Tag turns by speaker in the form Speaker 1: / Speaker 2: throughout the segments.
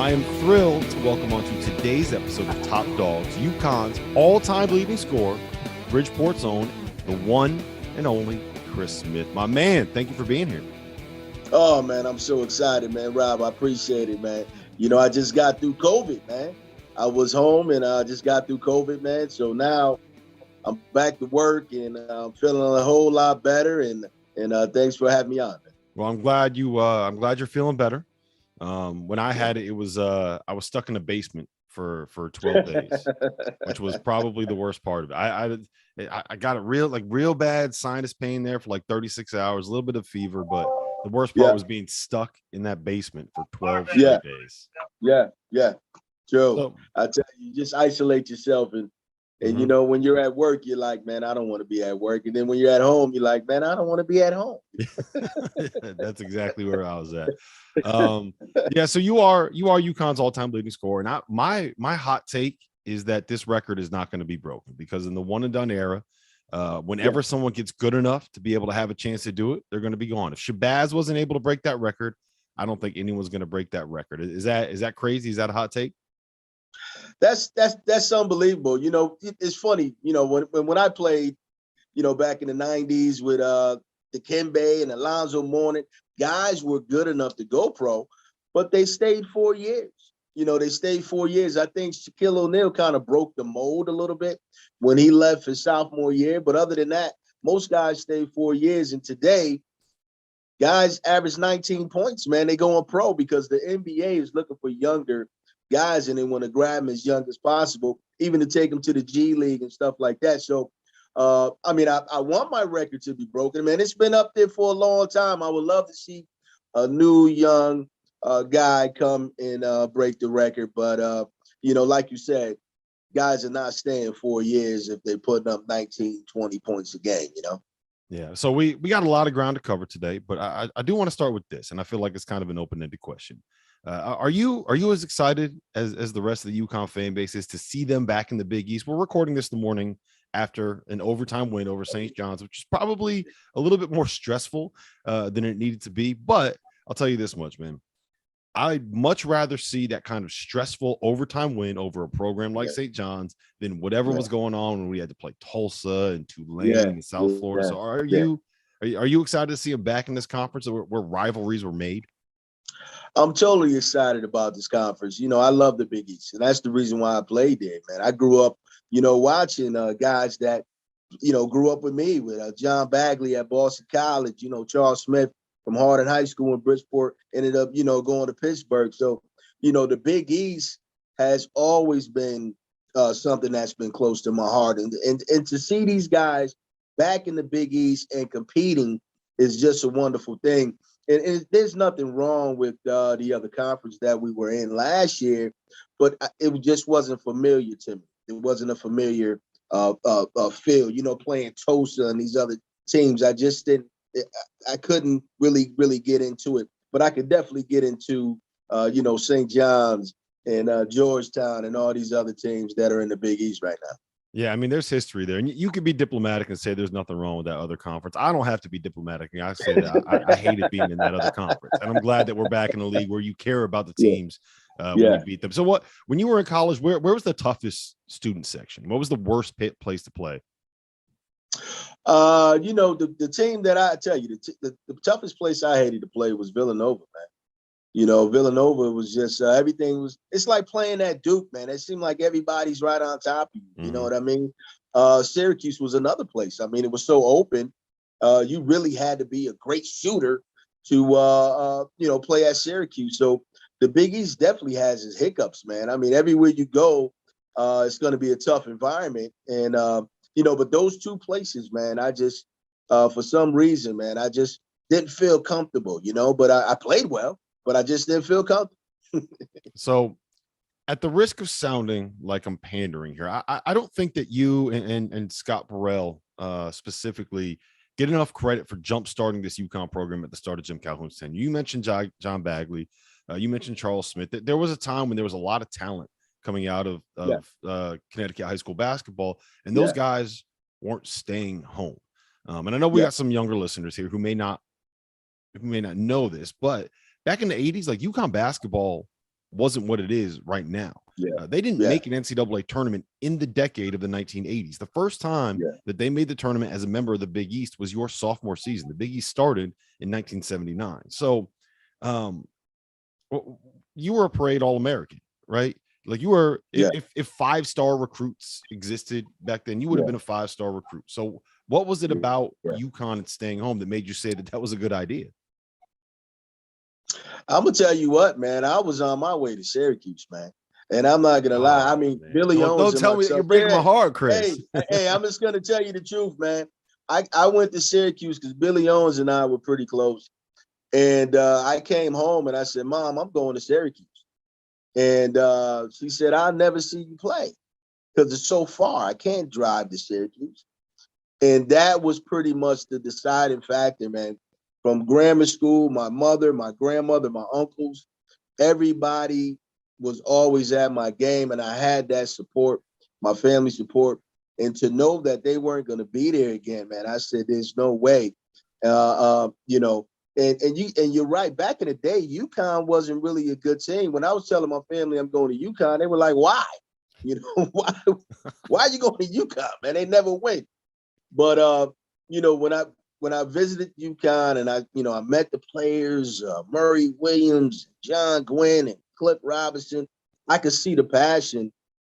Speaker 1: I am thrilled to welcome onto today's episode of Top Dogs, UConn's all-time leading scorer, Bridgeport's own, the one and only Chris Smith. My man, thank you for being here.
Speaker 2: Oh, man, I'm so excited, man. Rob, I appreciate it, man. You know, I just got through COVID, man. I was home and I just got through COVID, man. So now I'm back to work and I'm feeling a whole lot better. And thanks for having me on, man.
Speaker 1: Well, I'm glad you're feeling better. When I had it, I was stuck in a basement for 12 days, which was probably the worst part of it. I got a real bad sinus pain there for like 36 hours, a little bit of fever, but the worst part was being stuck in that basement for 12 straight days.
Speaker 2: Yeah. Joe, so, I tell you, just isolate yourself and you know, when you're at work, you're like, man, I don't want to be at work. And then when you're at home, you're like, man, I don't want to be at home.
Speaker 1: That's exactly where I was at. So you are UConn's all-time leading scorer. And my hot take is that this record is not going to be broken, because in the one and done era, whenever someone gets good enough to be able to have a chance to do it, they're going to be gone. If Shabazz wasn't able to break that record, I don't think anyone's going to break that record. Is that crazy? Is that a hot take?
Speaker 2: That's unbelievable. You know, it's funny, you know, when I played, you know, back in the 90s with Dikembe and Alonzo Mourning, guys were good enough to go pro, but they stayed 4 years. You know, they stayed 4 years. I think Shaquille O'Neal kind of broke the mold a little bit when he left his sophomore year. But other than that, most guys stayed 4 years. And today, guys average 19 points, man. They going pro because the NBA is looking for younger guys and they want to grab them as young as possible, even to take them to the G League and stuff like that. So, I mean, I want my record to be broken, man. It's been up there for a long time. I would love to see a new young guy come and break the record. But, you know, like you said, guys are not staying 4 years if they're putting up 19, 20 points a game, you know?
Speaker 1: Yeah. So we got a lot of ground to cover today, but I do want to start with this, and I feel like it's kind of an open-ended question. Are you as excited as the rest of the UConn fan base is to see them back in the Big East? We're recording this the morning after an overtime win over St. John's, which is probably a little bit more stressful than it needed to be. But I'll tell you this much, man. I'd much rather see that kind of stressful overtime win over a program like St. John's than whatever was going on when we had to play Tulsa and Tulane and South Florida. So are you excited to see them back in this conference where rivalries were made?
Speaker 2: I'm totally excited about this conference. You know, I love the Big East, and that's the reason why I played there, man. I grew up, you know, watching guys that, you know, grew up with me, with John Bagley at Boston College, you know, Charles Smith from Hardin High School in Bridgeport, ended up, you know, going to Pittsburgh. So, you know, the Big East has always been something that's been close to my heart. And to see these guys back in the Big East and competing is just a wonderful thing. And there's nothing wrong with the other conference that we were in last year, but it just wasn't familiar to me. It wasn't a familiar feel, you know, playing Tulsa and these other teams. I couldn't really get into it, but I could definitely get into, you know, St. John's and Georgetown and all these other teams that are in the Big East right now.
Speaker 1: Yeah, I mean, there's history there, and you could be diplomatic and say there's nothing wrong with that other conference. I don't have to be diplomatic. I say that I hated being in that other conference, and I'm glad that we're back in a league where you care about the teams when you beat them. So, when you were in college, where was the toughest student section? What was the worst place to play?
Speaker 2: You know, the team that I tell you, the toughest place I hated to play was Villanova, man. You know, Villanova was just it's like playing at Duke, man. It seemed like everybody's right on top of you. You know what I mean? Syracuse was another place. I mean, it was so open. You really had to be a great shooter to, you know, play at Syracuse. So the Big East definitely has its hiccups, man. I mean, everywhere you go, it's going to be a tough environment. And, you know, but those two places, man, I just, for some reason, man, I just didn't feel comfortable, you know, but I played well. But I just didn't feel comfortable.
Speaker 1: So at the risk of sounding like I'm pandering here, I don't think that you and Scott Burrell specifically get enough credit for jumpstarting this UConn program at the start of Jim Calhoun's tenure. You mentioned John Bagley. You mentioned Charles Smith. There was a time when there was a lot of talent coming out of Connecticut high school basketball, and those guys weren't staying home. And I know we got some younger listeners here who may not know this, but back in the 80s, like UConn basketball wasn't what it is right now.
Speaker 2: Yeah.
Speaker 1: They didn't
Speaker 2: Yeah.
Speaker 1: make an NCAA tournament in the decade of the 1980s. The first time that they made the tournament as a member of the Big East was your sophomore season. The Big East started in 1979. So you were a parade All-American, right? Like you were, if five-star recruits existed back then, you would have been a five-star recruit. So what was it about UConn and staying home that made you say that that was a good idea?
Speaker 2: I'm gonna tell you what, man. I was on my way to Syracuse, man. And I'm not gonna lie. I mean,
Speaker 1: man.
Speaker 2: Billy Owens.
Speaker 1: Don't tell me that you're breaking my heart, Chris.
Speaker 2: Hey, I'm just gonna tell you the truth, man. I went to Syracuse because Billy Owens and I were pretty close. And I came home and I said, Mom, I'm going to Syracuse. And she said, I'll never see you play because it's so far. I can't drive to Syracuse. And that was pretty much the deciding factor, man. From grammar school, my mother, my grandmother, my uncles, everybody was always at my game. And I had that support, my family support. And to know that they weren't going to be there again, man, I said, there's no way. You know, and you're right. Back in the day, UConn wasn't really a good team. When I was telling my family I'm going to UConn, they were like, why? You know, why are you going to UConn, man? They never win. But you know, when I visited UConn and I met the players, Murray Williams, John Gwynn, and Cliff Robinson, I could see the passion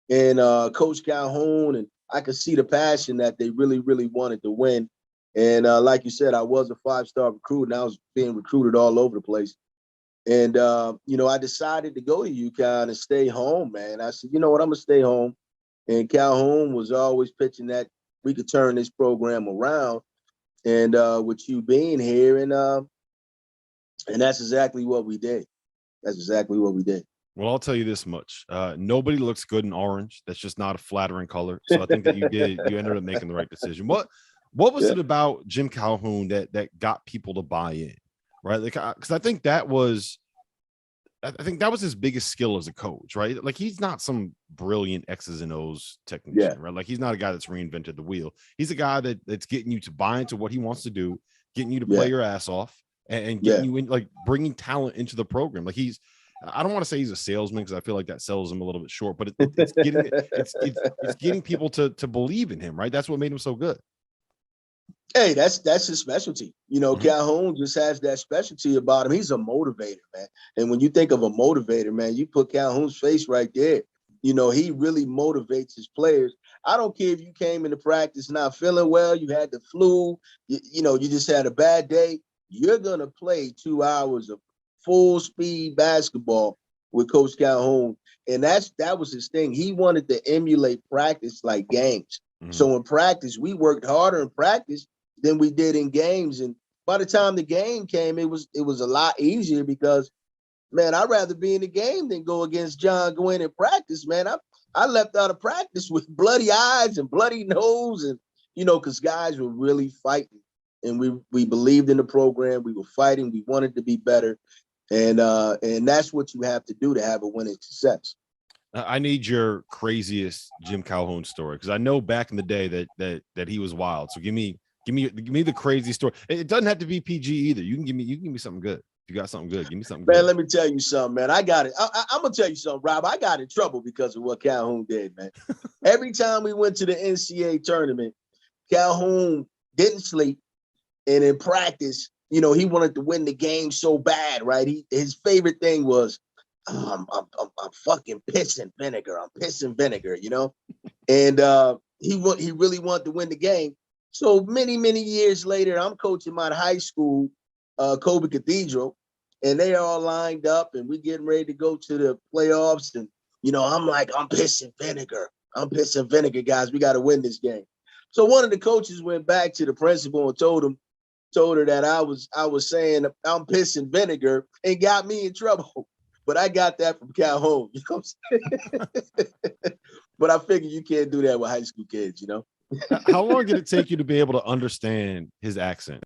Speaker 2: in Coach Calhoun, and I could see the passion that they really, really wanted to win. And like you said, I was a five-star recruit, and I was being recruited all over the place. And you know, I decided to go to UConn and stay home, man. I said, you know what, I'm gonna stay home. And Calhoun was always pitching that we could turn this program around, and with you being here, and that's exactly what we did. That's exactly what we did.
Speaker 1: Well, I'll tell you this much: nobody looks good in orange. That's just not a flattering color. So I think that you ended up making the right decision. What was it about Jim Calhoun that got people to buy in, right? Like, because I think that was his biggest skill as a coach, right? Like, he's not some brilliant X's and O's technician, right? Like, he's not a guy that's reinvented the wheel. He's a guy that's getting you to buy into what he wants to do, getting you to play your ass off, and getting you in, like, bringing talent into the program. Like, I don't want to say he's a salesman because I feel like that sells him a little bit short, but it's getting people to believe in him, right? That's what made him so good.
Speaker 2: Hey, that's his specialty. You know, Calhoun just has that specialty about him. He's a motivator, man. And when you think of a motivator, man, you put Calhoun's face right there. You know, he really motivates his players. I don't care if you came into practice not feeling well, you had the flu, you know, you just had a bad day. You're going to play 2 hours of full speed basketball with Coach Calhoun. And that was his thing. He wanted to emulate practice like games. So in practice, we worked harder in practice than we did in games. And by the time the game came, it was a lot easier because, man, I'd rather be in the game than go against John Gwynn in practice, man. I left out of practice with bloody eyes and bloody nose, and, you know, because guys were really fighting. And we believed in the program. We were fighting. We wanted to be better. And that's what you have to do to have a winning success.
Speaker 1: I need your craziest Jim Calhoun story, because I know back in the day that he was wild. So give me the crazy story. It doesn't have to be PG either. You can give me something good. If you got something good, give me something good.
Speaker 2: Man, let me tell you something, man. I got it. I'm gonna tell you something, Rob. I got in trouble because of what Calhoun did, man. Every time we went to the NCAA tournament, Calhoun didn't sleep, and in practice, you know, he wanted to win the game so bad, right? His favorite thing was, I'm fucking pissing vinegar. I'm pissing vinegar, you know? And he really wanted to win the game. So many, many years later, I'm coaching my high school, Kobe Cathedral, and they are all lined up and we getting ready to go to the playoffs. And, you know, I'm like, I'm pissing vinegar. I'm pissing vinegar, guys. We got to win this game. So one of the coaches went back to the principal and told her that I was saying I'm pissing vinegar and got me in trouble. But I got that from Calhoun, you know what I'm saying? But I figure you can't do that with high school kids, you know?
Speaker 1: How long did it take you to be able to understand his accent?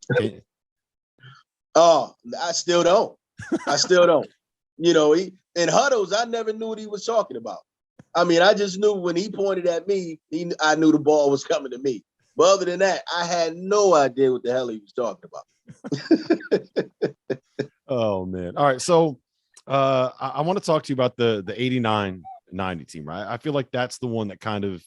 Speaker 2: Oh, I still don't. You know, in huddles, I never knew what he was talking about. I mean, I just knew when he pointed at me, I knew the ball was coming to me. But other than that, I had no idea what the hell he was talking about.
Speaker 1: Oh, man. All right. So I want to talk to you about the 89-90 team, right? I feel like that's the one that kind of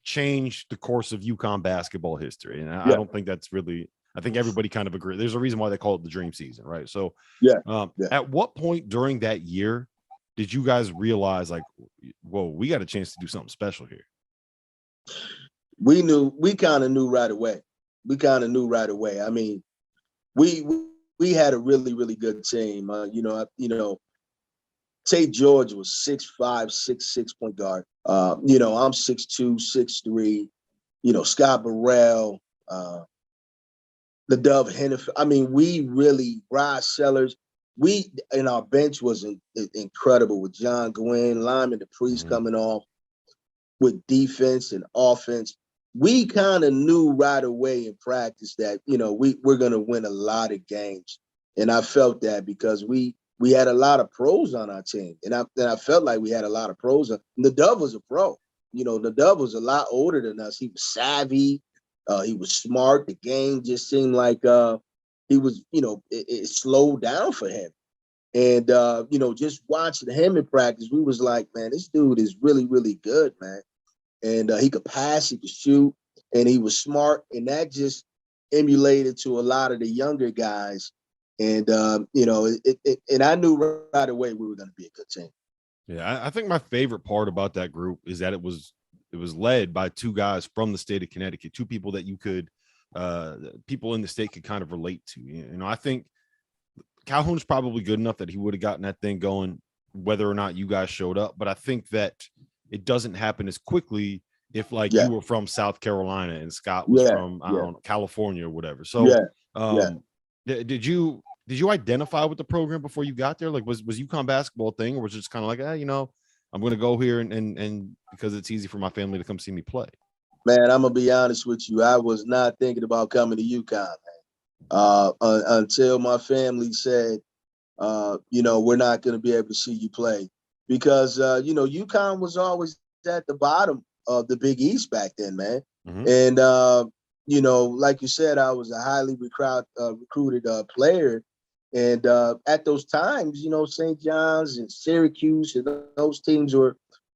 Speaker 1: changed the course of UConn basketball history. And I
Speaker 2: Yeah,
Speaker 1: don't think that's really, I think everybody kind of agree. There's a reason why they call it the dream season, right? So
Speaker 2: yeah, yeah.
Speaker 1: at what point during that year did you guys realize, like, whoa, we got a chance to do something special here?
Speaker 2: We kind of knew right away. I mean, we we had a really, really good team. Tate George was 6'5", 6'6" point guard. I'm 6'2", 6'3". Scott Burrell, the Dove Hennifer. I mean, we really, Rod Sellers, and our bench was incredible with John Gwynn, Lyman, the Priest coming off with defense and offense. We kind of knew right away in practice that, we're going to win a lot of games. And I felt that because we had a lot of pros on our team. And I felt like we had a lot of pros. And the Dove was a pro. The Dove was a lot older than us. He was savvy. He was smart. The game just seemed like he was, it slowed down for him. And, just watching him in practice, we was like, man, this dude is really, really good, man. And he could pass, he could shoot, and he was smart. And that just emulated to a lot of the younger guys. And, and I knew right away we were going to be a good team.
Speaker 1: Yeah, I think my favorite part about that group is that it was led by two guys from the state of Connecticut, two people that you could, people in the state could kind of relate to. I think Calhoun's probably good enough that he would have gotten that thing going, whether or not you guys showed up. But I think that it doesn't happen as quickly if, like, you were from South Carolina and Scott was from, I don't know, California or whatever. So, did you identify with the program before you got there? Like, was UConn basketball a thing, or was it just kind of like, I'm going to go here and because it's easy for my family to come see me play?
Speaker 2: Man, I'm gonna be honest with you. I was not thinking about coming to UConn, man, until my family said, we're not going to be able to see you play because, UConn was always at the bottom of the Big East back then, man. And, like you said, I was a highly recruited player. And at those times, St. John's and Syracuse and those teams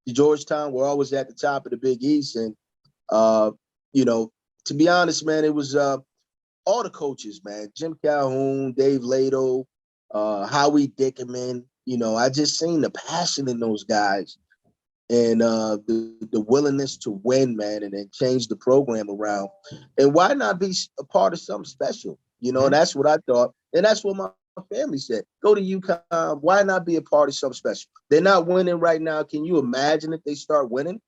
Speaker 2: Georgetown were always at the top of the Big East. And, to be honest, man, it was all the coaches, man. Jim Calhoun, Dave Lato, Howie Dickerman. I just seen the passion in those guys and the willingness to win, man, and then change the program around. And why not be a part of something special? And that's what I thought. And that's what my family said. Go to UConn. Why not be a part of something special? They're not winning right now. Can you imagine if they start winning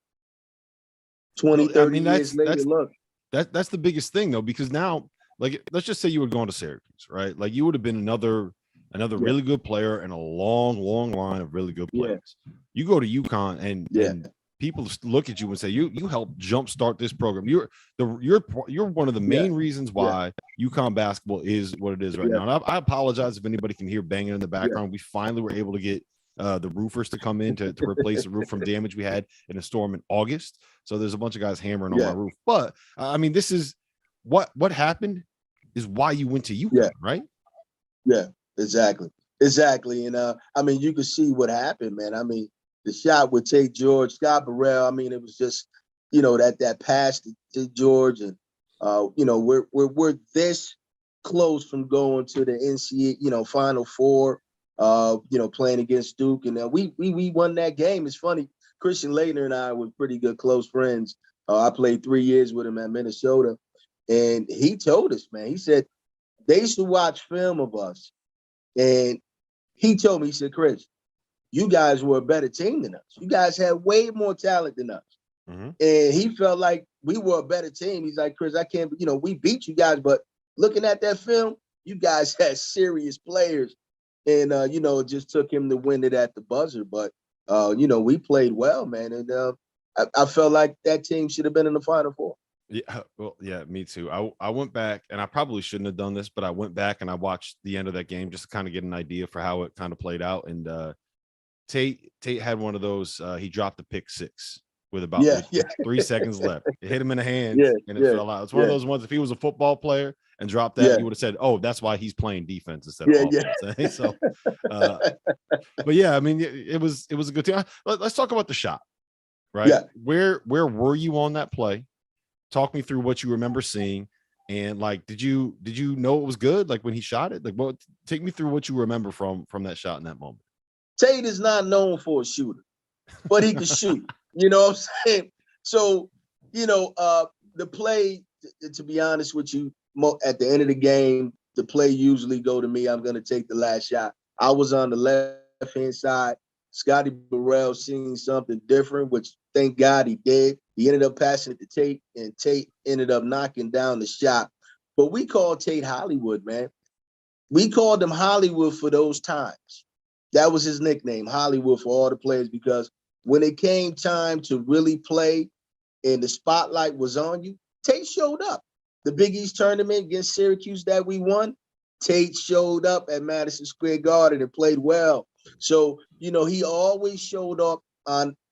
Speaker 2: 20, 30 years later? Look.
Speaker 1: That's the biggest thing, though, because now, like, let's just say you were going to Syracuse, right? Like, you would have been another really good player in a long, long line of really good players. You go to UConn and people look at you and say, you helped jumpstart this program. You're one of the main reasons why UConn basketball is what it is right now. And I apologize if anybody can hear banging in the background. We finally were able to get the roofers to come in to replace the roof from damage we had in a storm in August. So there's a bunch of guys hammering on my roof. But I mean, this is what happened is why you went to UConn, right?
Speaker 2: Yeah, exactly. And I mean, you could see what happened, man. I mean, the shot with Tate George, Scott Burrell. I mean, it was just, that pass to George, and we're this close from going to the NCAA, Final Four. Playing against Duke, and we won that game. It's funny. Christian Laettner and I were pretty good close friends. I played 3 years with him at Minnesota, and he told us, man. He said they used to watch film of us, and he told me, he said, Chris, you guys were a better team than us. You guys had way more talent than us. And he felt like we were a better team. He's like, Chris, I can't, we beat you guys, but looking at that film, you guys had serious players. And, it just took him to win it at the buzzer. But, we played well, man. And I felt like that team should have been in the Final Four.
Speaker 1: Yeah, well, yeah, me too. I went back, and I probably shouldn't have done this, but I went back and I watched the end of that game just to kind of get an idea for how it kind of played out. And Tate had one of those. He dropped the pick six with about 3 seconds left. It hit him in the hand, and it fell out. It's one of those ones. If he was a football player and dropped that, you would have said, "Oh, that's why he's playing defense instead of offense." So, uh, but yeah, I mean, it was a good team. Let's talk about the shot, right?
Speaker 2: Yeah.
Speaker 1: Where were you on that play? Talk me through what you remember seeing, and like, did you know it was good? Like when he shot it, like, what? Take me through what you remember from that shot in that moment.
Speaker 2: Tate is not known for a shooter, but he can shoot. You know what I'm saying? So, the play, to be honest with you, at the end of the game, the play usually go to me. I'm going to take the last shot. I was on the left-hand side. Scotty Burrell seen something different, which thank God he did. He ended up passing it to Tate, and Tate ended up knocking down the shot. But we called Tate Hollywood, man. We called him Hollywood for those times. That was his nickname, Hollywood, for all the players, because when it came time to really play and the spotlight was on you, Tate showed up. The Big East tournament against Syracuse that we won, Tate showed up at Madison Square Garden and played well. So, he always showed up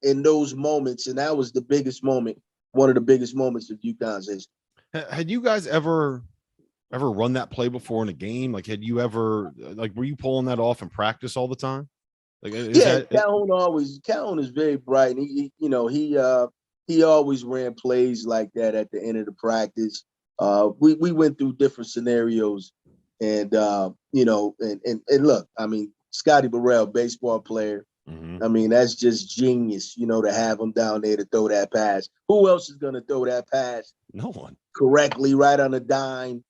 Speaker 2: in those moments, and that was the biggest moment, one of the biggest moments of UConn's history.
Speaker 1: Had you guys ever run that play before in a game? Like, had you ever, like, were you pulling that off in practice all the time? Like,
Speaker 2: Calhoun is very bright. And he always ran plays like that at the end of the practice. We went through different scenarios, and look, I mean, Scotty Burrell, baseball player.
Speaker 1: Mm-hmm.
Speaker 2: I mean, that's just genius, to have him down there to throw that pass. Who else is going to throw that pass?
Speaker 1: No one. Correctly,
Speaker 2: right on a dime,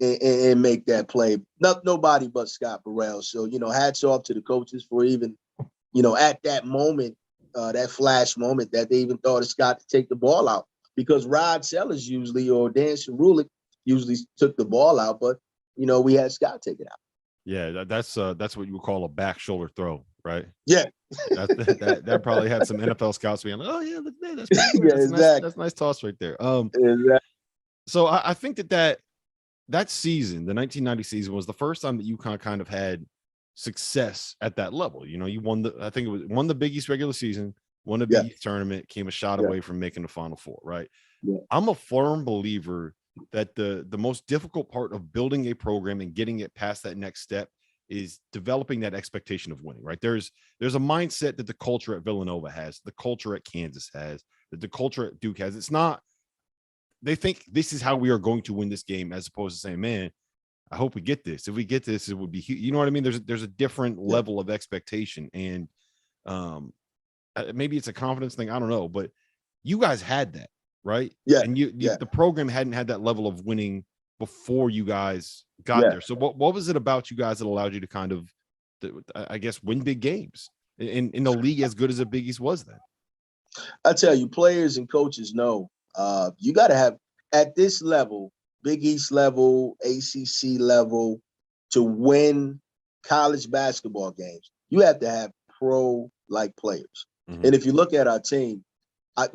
Speaker 2: and make that play. Nobody but Scott Burrell. So, hats off to the coaches for even, at that moment, that flash moment, that they even thought of Scott to take the ball out, because Rod Sellers usually, or Dan Cerulic usually took the ball out, but, we had Scott take it out.
Speaker 1: Yeah, that's what you would call a back shoulder throw, right?
Speaker 2: Yeah.
Speaker 1: that probably had some NFL scouts being like, oh yeah, look there, that's
Speaker 2: yeah,
Speaker 1: that's
Speaker 2: exactly.
Speaker 1: That's a nice toss right there.
Speaker 2: Exactly.
Speaker 1: So I think that season, the 1990 season, was the first time that UConn kind of had success at that level. You won won the Big East regular season, won the Big East tournament, came a shot away from making the Final Four, right?
Speaker 2: Yeah.
Speaker 1: I'm a firm believer that the most difficult part of building a program and getting it past that next step is developing that expectation of winning, right? There's a mindset that the culture at Villanova has, the culture at Kansas has, that the culture at Duke has. It's not, they think this is how we are going to win this game, as opposed to saying, man, I hope we get this. If we get this, it would be huge. You know what I mean? There's a different level of expectation, and maybe it's a confidence thing. I don't know, but you guys had that, right?
Speaker 2: Yeah.
Speaker 1: And the program hadn't had that level of winning before you guys got there. So what was it about you guys that allowed you to kind of, I guess, win big games in the league as good as the Big East was then?
Speaker 2: I tell you, players and coaches know you got to have, at this level, Big East level, ACC level, to win college basketball games, you have to have pro-like players. Mm-hmm. And if you look at our team, I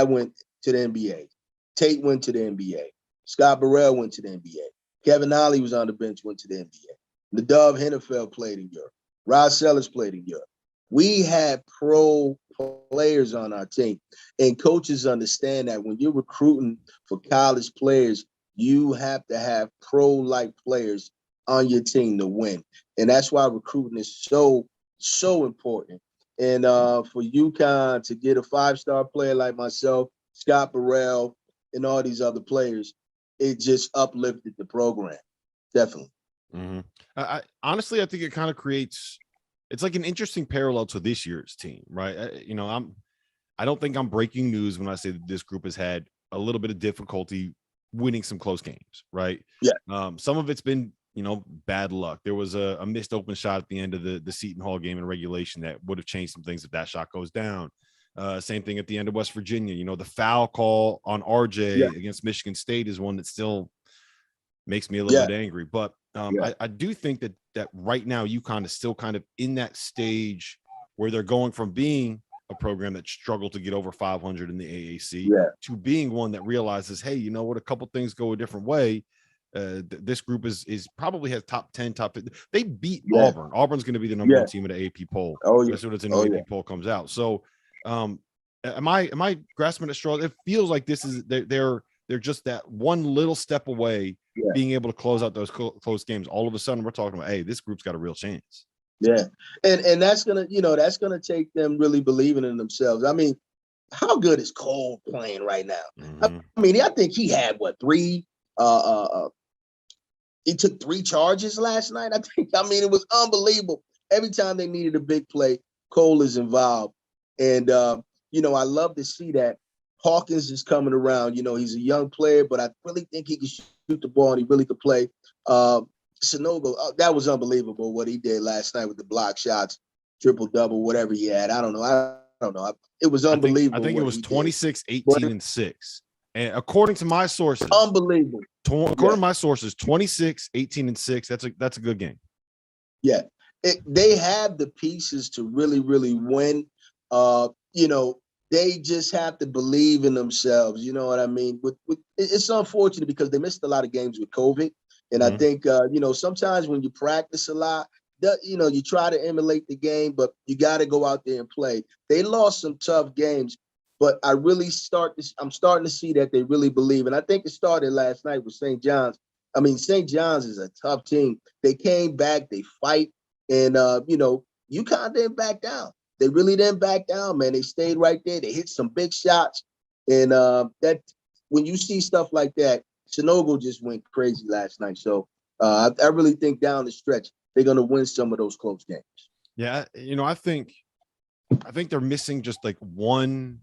Speaker 2: went to the NBA. Tate went to the NBA. Scott Burrell went to the NBA. Kevin Ollie was on the bench, went to the NBA. Nadav Hinnefeld played in Europe. Rod Sellers played in Europe. We had pro players on our team, and coaches understand that when you're recruiting for college players, you have to have pro-like players on your team to win. And that's why recruiting is so, so important. And for UConn to get a 5-star player like myself, Scott Burrell, and all these other players, it just uplifted the program. Definitely.
Speaker 1: Mm-hmm. I honestly think it kind of creates, it's like an interesting parallel to this year's team, right? I don't think I'm breaking news when I say that this group has had a little bit of difficulty winning some close games, right?
Speaker 2: Yeah.
Speaker 1: Some of it's been, bad luck. There was a missed open shot at the end of the Seton Hall game in regulation that would have changed some things if that shot goes down. Same thing at the end of West Virginia. The foul call on RJ against Michigan State is one that still makes me a little bit angry. But I do think that right now UConn is still kind of in that stage where they're going from being a program that struggled to get over 500 in the AAC to being one that realizes, hey, you know what, a couple things go a different way. This group is probably has top 10, top 50. They beat Auburn. Auburn's going to be the number one team in the AP poll. As soon as the new AP poll comes out. So am I grasping at straws? It feels like this is they're just that one little step away being able to close out those close games. All of a sudden we're talking about, hey, this group's got a real chance.
Speaker 2: Yeah. And that's gonna, that's gonna take them really believing in themselves. I mean, how good is Cole playing right now?
Speaker 1: Mhm.
Speaker 2: I mean, I think he had three he took 3 charges last night. I mean, it was unbelievable. Every time they needed a big play, Cole is involved. And, I love to see that Hawkins is coming around. He's a young player, but I really think he can shoot the ball and he really could play. Sanogo, that was unbelievable what he did last night with the block shots, triple double, whatever he had. I don't know. I don't know. It was
Speaker 1: I
Speaker 2: unbelievable
Speaker 1: think it
Speaker 2: what
Speaker 1: was
Speaker 2: he did.
Speaker 1: 26,
Speaker 2: But
Speaker 1: 18, and 6. And according to my sources,
Speaker 2: unbelievable.
Speaker 1: according to my sources, 26, 18, and 6. That's a good game.
Speaker 2: Yeah. They have the pieces to really, really win. They just have to believe in themselves. You know what I mean? It's unfortunate because they missed a lot of games with COVID. And I think, sometimes when you practice a lot, you try to emulate the game, but you got to go out there and play. They lost some tough games, but I'm starting to see that they really believe. And I think it started last night with St. John's. I mean, St. John's is a tough team. They came back, they fight, and UConn didn't back down. They really didn't back down, man. They stayed right there. They hit some big shots, and that when you see stuff like that, Sanogo just went crazy last night. So I really think down the stretch they're going to win some of those close games.
Speaker 1: Yeah, I think they're missing just like one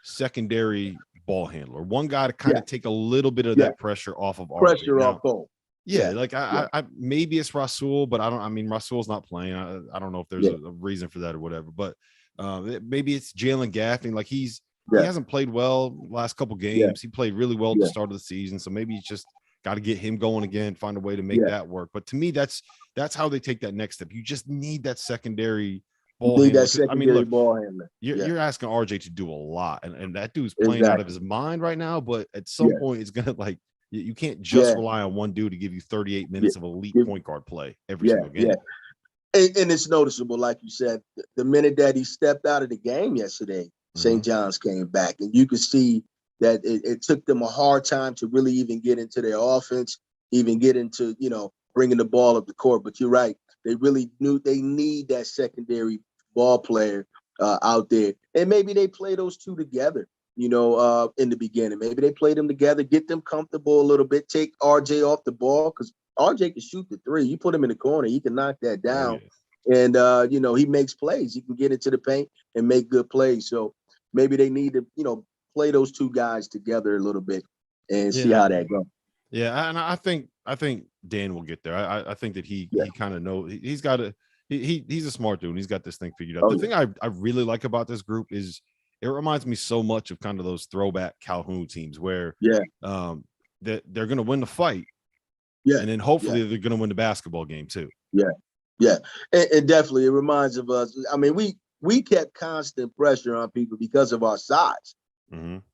Speaker 1: secondary ball handler, one guy to kind of take a little bit of that pressure off of RJ.
Speaker 2: Pressure off Cole.
Speaker 1: Yeah, like I maybe it's Rasul, but I mean Rasul's not playing. I don't know if there's a reason for that or whatever, but maybe it's Jalen Gaffney. Like he hasn't played well last couple games. He played really well at the start of the season, so maybe he's just got to get him going again, find a way to make that work. But to me, that's how they take that next step. You just need that secondary ball handler. I mean, look,
Speaker 2: ball handler.
Speaker 1: You're asking RJ to do a lot, and that dude's playing out of his mind right now. But at some point, it's gonna you can't just rely on one dude to give you 38 minutes of elite point guard play every single game.
Speaker 2: And it's noticeable, like you said, the minute that he stepped out of the game yesterday, St. John's came back, and you could see that it took them a hard time to really even get into their offense, even get into bringing the ball up the court. But you're right, they really knew they need that secondary ball player out there, and maybe they play those two together. In the beginning, maybe they play them together, get them comfortable a little bit, take RJ off the ball because RJ can shoot the three. You put him in the corner, he can knock that down. And he makes plays. He can get into the paint and make good plays. So maybe they need to, play those two guys together a little bit and see how that goes.
Speaker 1: Yeah, and I think Dan will get there. I think that he kind of knows he's got he's a smart dude. And he's going this thing figured out. The thing I really like about this group is it reminds me so much of kind of those throwback Calhoun teams where that they're going to win the fight. Yeah. And then hopefully they're going to win the basketball game too.
Speaker 2: Yeah. Yeah. And definitely it reminds of us. I mean, we kept constant pressure on people because of our size.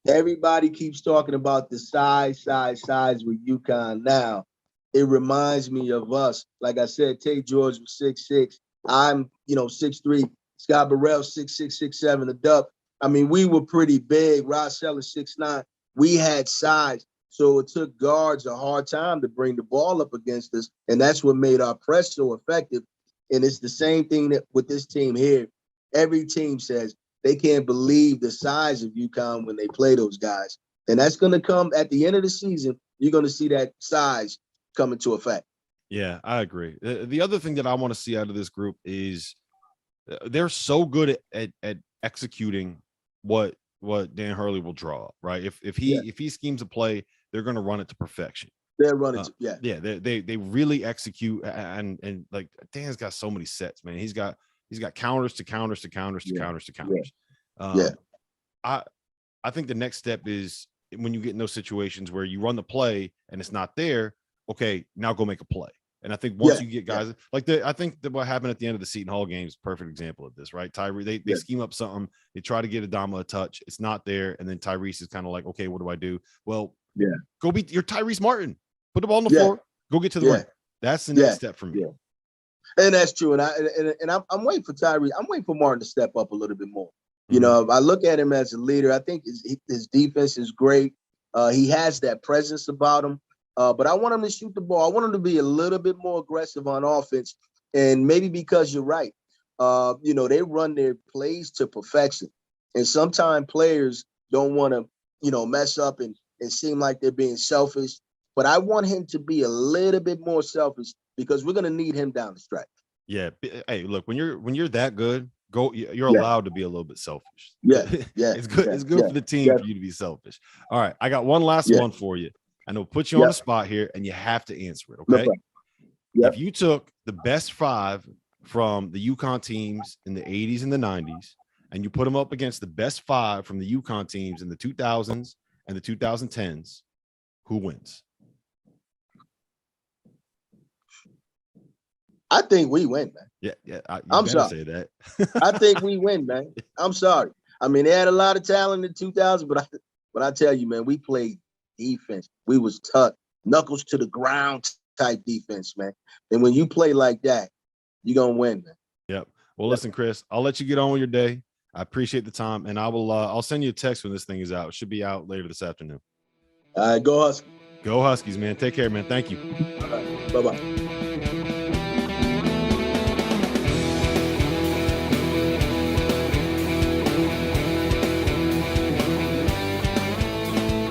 Speaker 2: Everybody keeps talking about the size with UConn now. It reminds me of us. Like I said, Tay George was 6'6". I'm, 6'3". Scott Burrell, 6'6", 6'7", a Duck. I mean, we were pretty big. Ross Seller, 6'9". We had size. So it took guards a hard time to bring the ball up against us. And that's what made our press so effective. And it's the same thing that with this team here. Every team says they can't believe the size of UConn when they play those guys. And that's going to come at the end of the season. You're going to see that size come into effect.
Speaker 1: Yeah, I agree. The other thing that I want to see out of this group is they're so good at executing what Dan Hurley will draw up, right? If he schemes a play, they're going to run it to perfection.
Speaker 2: They're running
Speaker 1: they really execute, and like Dan's got so many sets, man. He's got counters to counters to counters to counters to counters. I think the next step is when you get in those situations where you run the play and it's not there. Okay, now go make a play. And I think once you get guys like I think that what happened at the end of the Seton Hall game is a perfect example of this, right? Tyree, they scheme up something, they try to get Adama a touch, it's not there, and then Tyrese is kind of like, okay, what do I do? Well, go beat your Tyrese Martin, put the ball on the floor, go get to the ring. That's the next step for me.
Speaker 2: And that's true. And I'm waiting for Tyrese. I'm waiting for Martin to step up a little bit more. I look at him as a leader. I think his defense is great. He has that presence about him. But I want him to shoot the ball. I want him to be a little bit more aggressive on offense. And maybe because you're right, they run their plays to perfection. And sometimes players don't want to, mess up and seem like they're being selfish. But I want him to be a little bit more selfish because we're going to need him down the stretch.
Speaker 1: Yeah. Hey, look, when you're that good, you're
Speaker 2: Yeah.
Speaker 1: allowed to be a little bit selfish.
Speaker 2: Yeah. Yeah.
Speaker 1: It's good.
Speaker 2: Yeah.
Speaker 1: It's good for the team for you to be selfish. All right. I got one last one for you. And it'll put you on the spot here and you have to answer it. Okay.
Speaker 2: No,
Speaker 1: if you took the best 5 from the UConn teams in the 80s and the 90s, and you put them up against the best 5 from the UConn teams in the 2000s and the 2010s, who wins?
Speaker 2: I think we win, man.
Speaker 1: Yeah.
Speaker 2: I'm sorry.
Speaker 1: Say that.
Speaker 2: I think we win, man. I'm sorry. I mean, they had a lot of talent in 2000, but I tell you, man, we played defense. We was tough, knuckles to the ground type defense, man. And when you play like that, you're gonna win, man.
Speaker 1: Yep. Well, listen, Chris, I'll let you get on with your day. I appreciate the time, and I'll send you a text when this thing is out. It should be out later this afternoon.
Speaker 2: All right, go Huskies.
Speaker 1: Go Huskies, man. Take care, man. Thank you.
Speaker 2: All right, bye-bye.